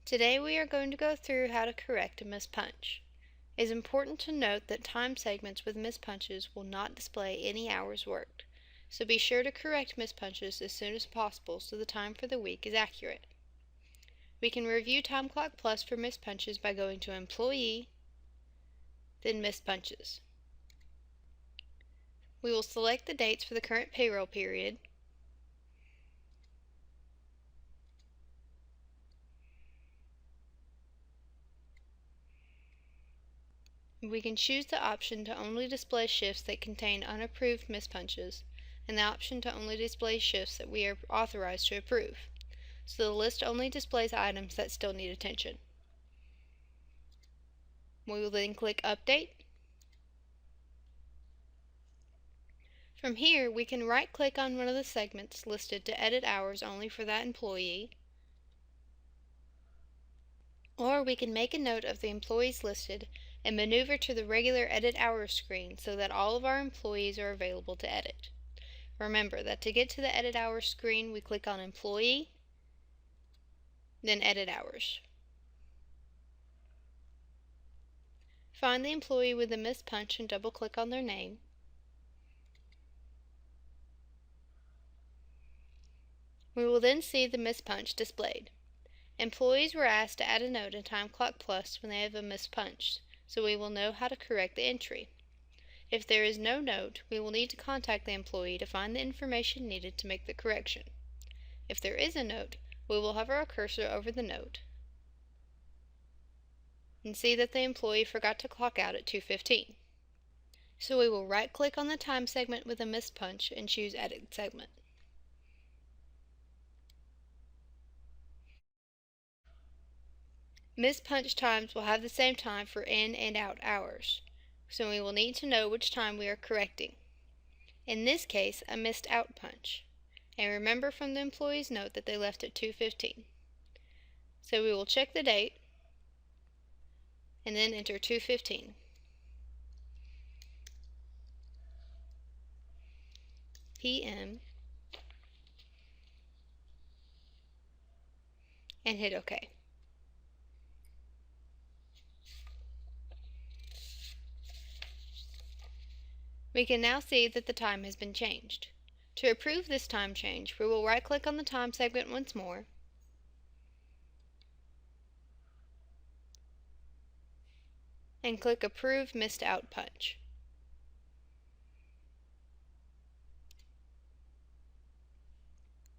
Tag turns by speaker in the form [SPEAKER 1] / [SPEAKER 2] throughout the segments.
[SPEAKER 1] Today we are going to go through how to correct a missed punch. It is important to note that time segments with missed punches will not display any hours worked, so be sure to correct missed punches as soon as possible so the time for the week is accurate. We can review TimeClock Plus for missed punches by going to Employee, then Missed Punches. We will select the dates for the current payroll period, we can choose the option to only display shifts that contain unapproved missed punches, and the option to only display shifts that we are authorized to approve, so the list only displays items that still need attention. We will then click Update. From here, we can right-click on one of the segments listed to edit hours only for that employee, or we can make a note of the employees listed and maneuver to the regular Edit Hours screen so that all of our employees are available to edit. Remember that to get to the Edit Hours screen, we click on Employee, then Edit Hours. Find the employee with the missed punch and double-click on their name. We will then see the missed punch displayed. Employees were asked to add a note in TimeClock Plus when they have a missed punch, so we will know how to correct the entry. If there is no note, we will need to contact the employee to find the information needed to make the correction. If there is a note, we will hover our cursor over the note and see that the employee forgot to clock out at 2:15. So we will right-click on the time segment with a missed punch and choose Edit Segment. Missed punch times will have the same time for in and out hours, so we will need to know which time we are correcting. In this case, a missed out punch. And remember from the employee's note that they left at 2:15. So we will check the date and then enter 2:15. p.m. and hit OK. We can now see that the time has been changed. To approve this time change, we will right-click on the time segment once more and click Approve Missed Out Punch.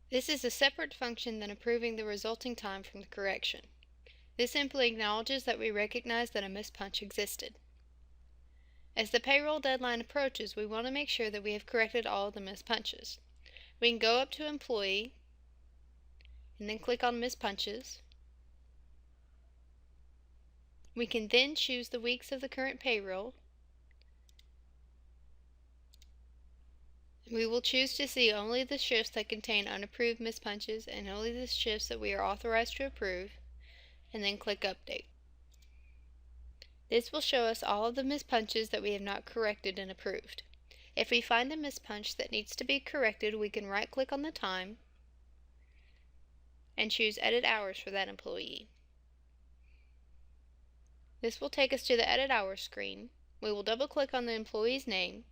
[SPEAKER 1] This is a separate function than approving the resulting time from the correction. This simply acknowledges that we recognize that a missed punch existed. As the payroll deadline approaches, we want to make sure that we have corrected all of the missed punches. We can go up to Employee and then click on Missed Punches. We can then choose the weeks of the current payroll. We will choose to see only the shifts that contain unapproved missed punches and only the shifts that we are authorized to approve, and then click Update. This will show us all of the missed punches that we have not corrected and approved. If we find a missed punch that needs to be corrected, we can right-click on the time and choose Edit Hours for that employee. This will take us to the Edit Hours screen. We will double-click on the employee's name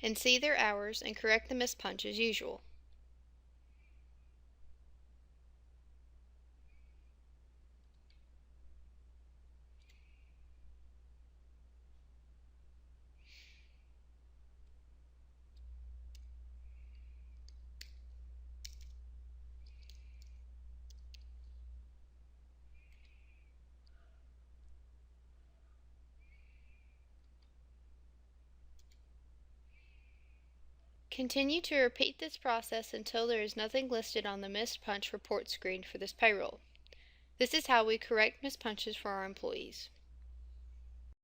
[SPEAKER 1] and see their hours and correct the missed punch as usual. Continue to repeat this process until there is nothing listed on the missed punch report screen for this payroll. This is how we correct missed punches for our employees.